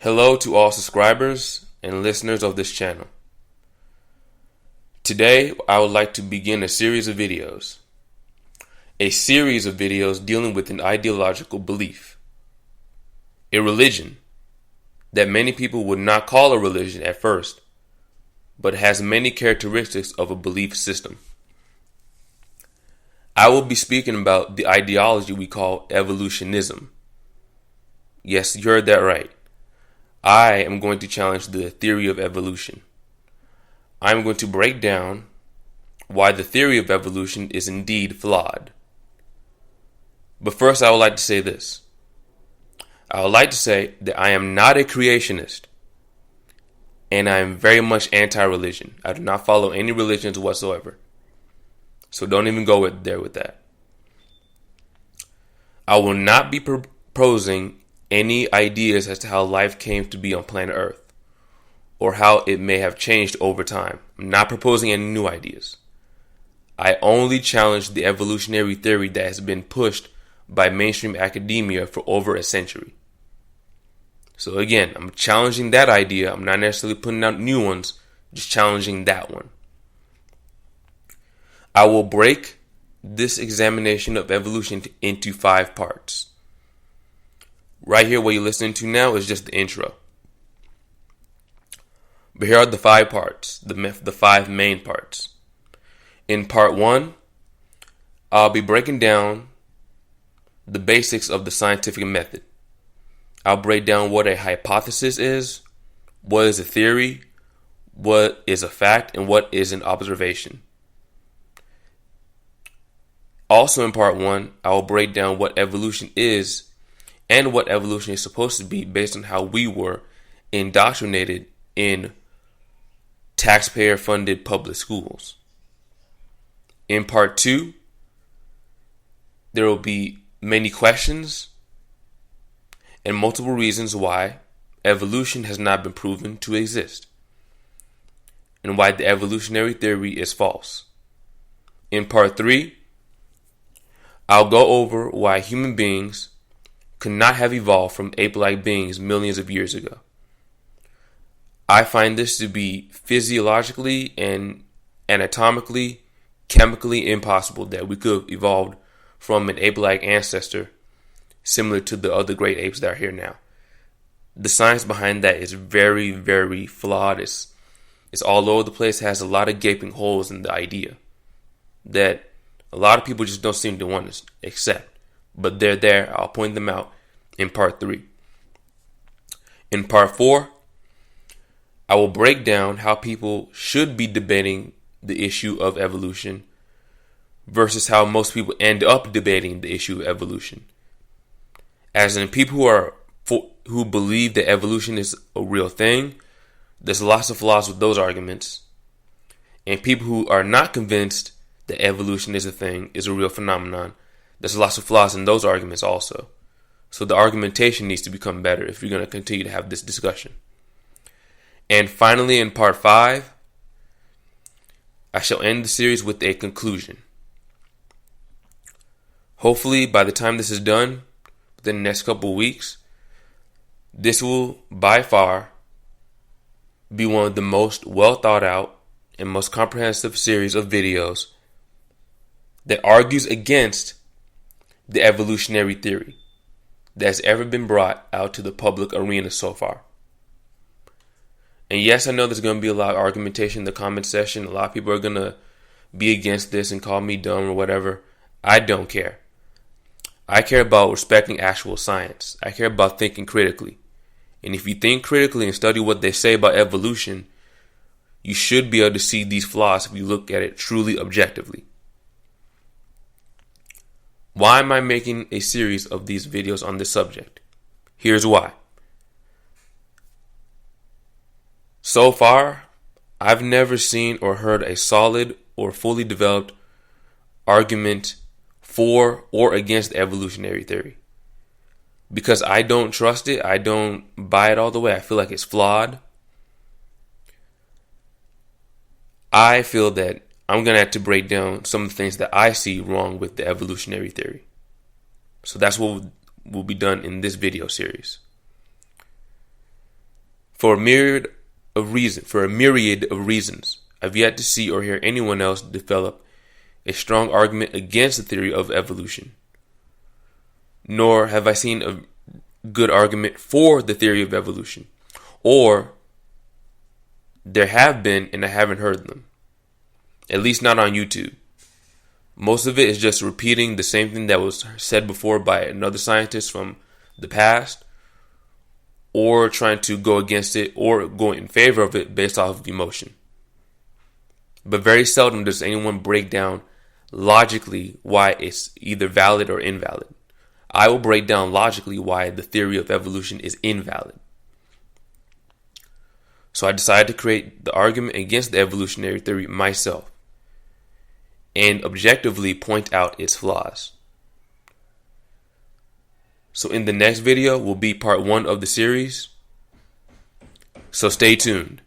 Hello to all subscribers and listeners of this channel. Today, I would like to begin a series of videos. A series of videos dealing with an ideological belief. A religion that many people would not call a religion at first, but has many characteristics of a belief system. I will be speaking about the ideology we call evolutionism. Yes, you heard that right. I am going to challenge the theory of evolution. I'm going to break down why the theory of evolution is indeed flawed. But first, I would like to say this. I would like to say that I am not a creationist, and I am very much anti-religion. I do not follow any religions whatsoever. So don't even go there with that. I will not be proposing any ideas as to how life came to be on planet Earth, or how it may have changed over time. I'm not proposing any new ideas. I only challenge the evolutionary theory that has been pushed by mainstream academia for over a century. So again, I'm challenging that idea. I'm not necessarily putting out new ones, just challenging that one. I will break this examination of evolution into 5 parts. Right here, what you're listening to now is just the intro. But here are the 5 parts, the 5 main parts. In part 1, I'll be breaking down the basics of the scientific method. I'll break down what a hypothesis is, what is a theory, what is a fact, and what is an observation. Also in part 1, I will break down what evolution is and what evolution is supposed to be based on how we were indoctrinated in taxpayer-funded public schools. In part 2, there will be many questions and multiple reasons why evolution has not been proven to exist, and why the evolutionary theory is false. In part 3, I'll go over why human beings could not have evolved from ape-like beings millions of years ago. I find this to be physiologically and anatomically, chemically impossible that we could have evolved from an ape-like ancestor similar to the other great apes that are here now. The science behind that is very, very flawed. It's all over the place, has a lot of gaping holes in the idea that a lot of people just don't seem to want to accept. But they're there. I'll point them out in part 3. In part 4, I will break down how people should be debating the issue of evolution versus how most people end up debating the issue of evolution. As in, people who believe that evolution is a real thing, there's lots of flaws with those arguments. And people who are not convinced that evolution is a thing, is a real phenomenon, there's lots of flaws in those arguments also. So the argumentation needs to become better if you're going to continue to have this discussion. And finally, in part 5, I shall end the series with a conclusion. Hopefully, by the time this is done, within the next couple of weeks, this will by far be one of the most well thought out and most comprehensive series of videos that argues against the evolutionary theory that's ever been brought out to the public arena so far. And yes, I know there's going to be a lot of argumentation in the comment section. A lot of people are going to be against this and call me dumb or whatever. I don't care. I care about respecting actual science. I care about thinking critically. And if you think critically and study what they say about evolution, you should be able to see these flaws if you look at it truly objectively. Why am I making a series of these videos on this subject? Here's why. So far, I've never seen or heard a solid or fully developed argument for or against the evolutionary theory. Because I don't trust it, I don't buy it all the way, I feel like it's flawed. I feel that I'm going to have to break down some of the things that I see wrong with the evolutionary theory. So that's what will be done in this video series. For a myriad of reasons, I've yet to see or hear anyone else develop a strong argument against the theory of evolution. Nor have I seen a good argument for the theory of evolution. Or there have been, and I haven't heard them. At least not on YouTube. Most of it is just repeating the same thing that was said before by another scientist from the past, or trying to go against it or go in favor of it based off of emotion. But very seldom does anyone break down logically why it's either valid or invalid. I will break down logically why the theory of evolution is invalid. So I decided to create the argument against the evolutionary theory myself and objectively point out its flaws. So in the next video will be part 1 of the series. So stay tuned.